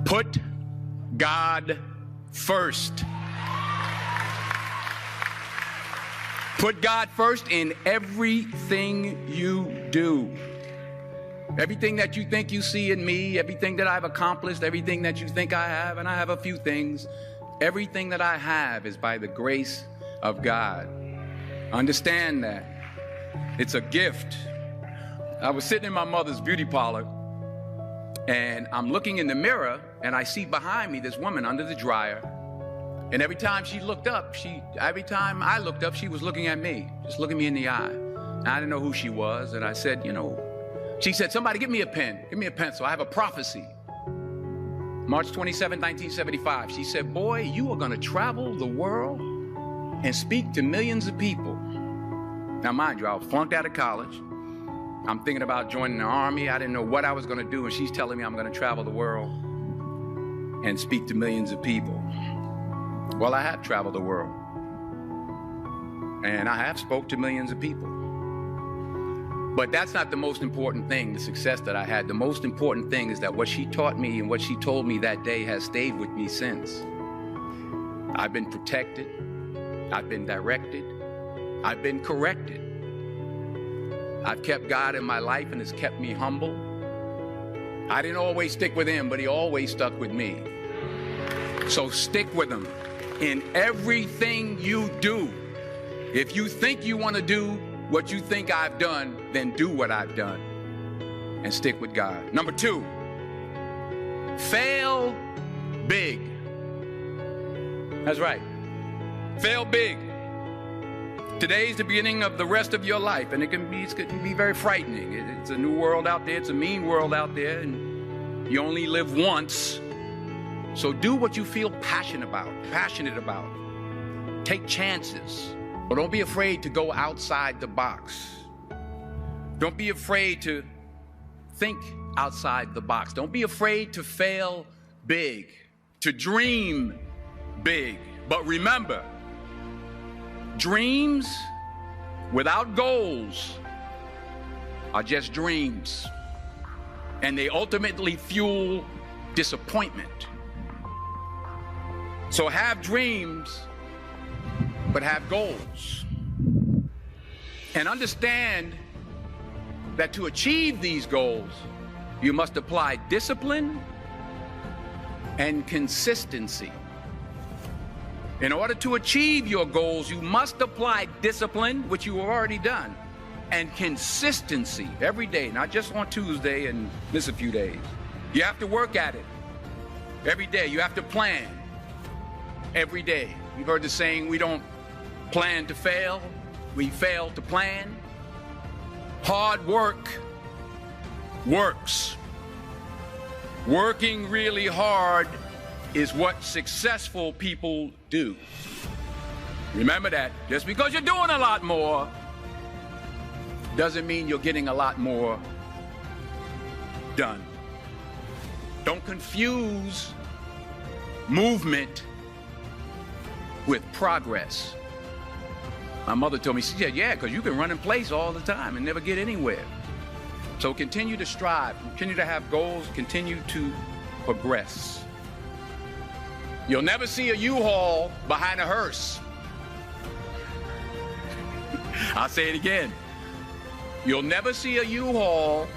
Put God first. Put God first in everything you do. Everything that you think you see in me, everything that I've accomplished, everything that you think I have, and I have a few things, everything that I have is by the grace of God. Understand that. It's a gift. I was sitting in my mother's beauty parlor, and I'm looking in the mirror, and I see behind me this woman under the dryer. And every time I looked up, she was looking at me, just looking me in the eye. And I didn't know who she was, and I said, she said, somebody give me a pen, give me a pencil. I have a prophecy. March 27, 1975. She said, boy, you are going to travel the world and speak to millions of people. Now, mind you, I was flunked out of college. I'm thinking about joining the army. I didn't know what I was going to do. And she's telling me I'm going to travel the world and speak to millions of people. Well, I have traveled the world. And I have spoke to millions of people. But that's not the most important thing, the success that I had. The most important thing is that what she taught me and what she told me that day has stayed with me since. I've been protected. I've been directed. I've been corrected. I've kept God in my life and it's kept me humble. I didn't always stick with him, but he always stuck with me. So stick with him in everything you do. If you think you want to do what you think I've done, then do what I've done and stick with God. Number 2, fail big. That's right. Fail big. Today's the beginning of the rest of your life, and it can be very frightening. It's a new world out there. It's a mean world out there, and you only live once. So do what you feel passionate about. Take chances. But don't be afraid to go outside the box. Don't be afraid to think outside the box. Don't be afraid to fail big, to dream big. But remember, dreams without goals are just dreams. And they ultimately fuel disappointment. So have dreams, but have goals. And understand that to achieve these goals, you must apply discipline and consistency. In order to achieve your goals, you must apply discipline, which you have already done, and consistency every day, not just on Tuesday and miss a few days. You have to work at it every day. You have to plan every day. You've heard the saying, we don't plan to fail, we fail to plan. Hard work works. Working really hard is what successful people do. Remember that. Just because you're doing a lot more doesn't mean you're getting a lot more done. Don't confuse movement with progress. My mother told me, she said, yeah, because you can run in place all the time and never get anywhere. So continue to strive, continue to have goals, continue to progress. You'll never see a U-Haul behind a hearse. I'll say it again. You'll never see a U-Haul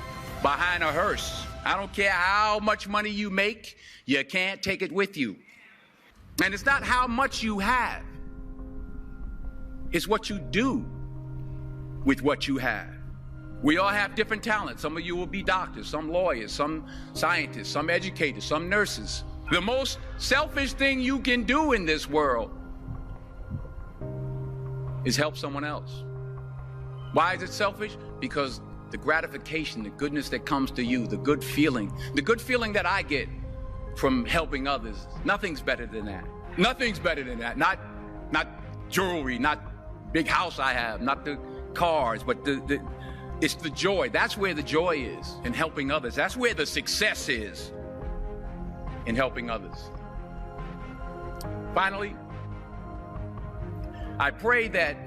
behind a hearse. I don't care how much money you make, you can't take it with you. And it's not how much you have. It's what you do with what you have. We all have different talents. Some of you will be doctors, some lawyers, some scientists, some educators, some nurses. The most selfish thing you can do in this world is help someone else. Why is it selfish? Because the gratification, the goodness that comes to you, the good feeling that I get from helping others, nothing's better than that. Nothing's better than that. Not jewelry, not big house I have, not the cars, but it's the joy. That's where the joy is, in helping others. That's where the success is, in helping others. Finally, I pray that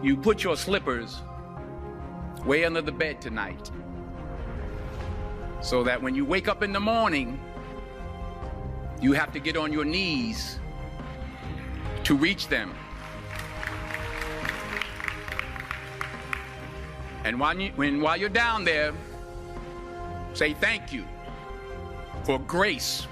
you put your slippers way under the bed tonight. So that when you wake up in the morning, you have to get on your knees to reach them. And while you're down there, say thank you for grace.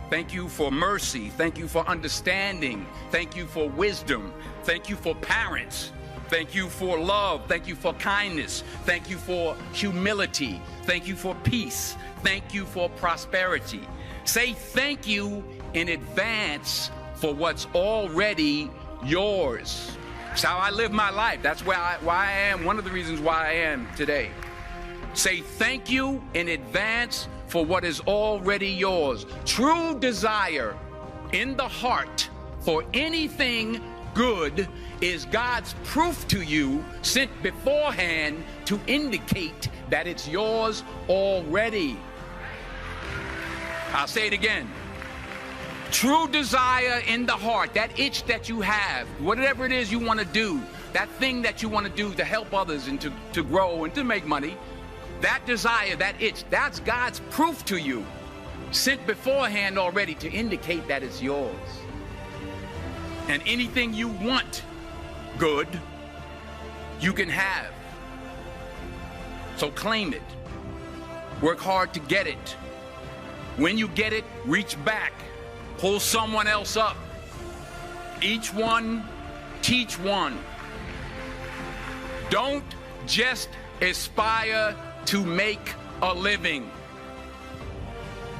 Thank you for mercy. Thank you for understanding. Thank you for wisdom. Thank you for parents. Thank you for love. Thank you for kindness. Thank you for humility. Thank you for peace. Thank you for prosperity. Say thank you in advance for what's already yours. It's how I live my life. That's why I am, one of the reasons why I am today. Say thank you in advance for what is already yours. True desire in the heart for anything good is God's proof to you, sent beforehand to indicate that it's yours already. I'll say it again. True desire in the heart, that itch that you have, whatever it is you want to do, that thing that you want to do to help others and to grow and to make money, that desire, that itch, that's God's proof to you, sent beforehand already to indicate that it's yours. And anything you want good, you can have. So claim it. Work hard to get it. When you get it, reach back. Pull someone else up. Each one, teach one. Don't just aspire to make a living.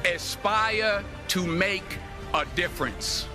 Aspire to make a difference.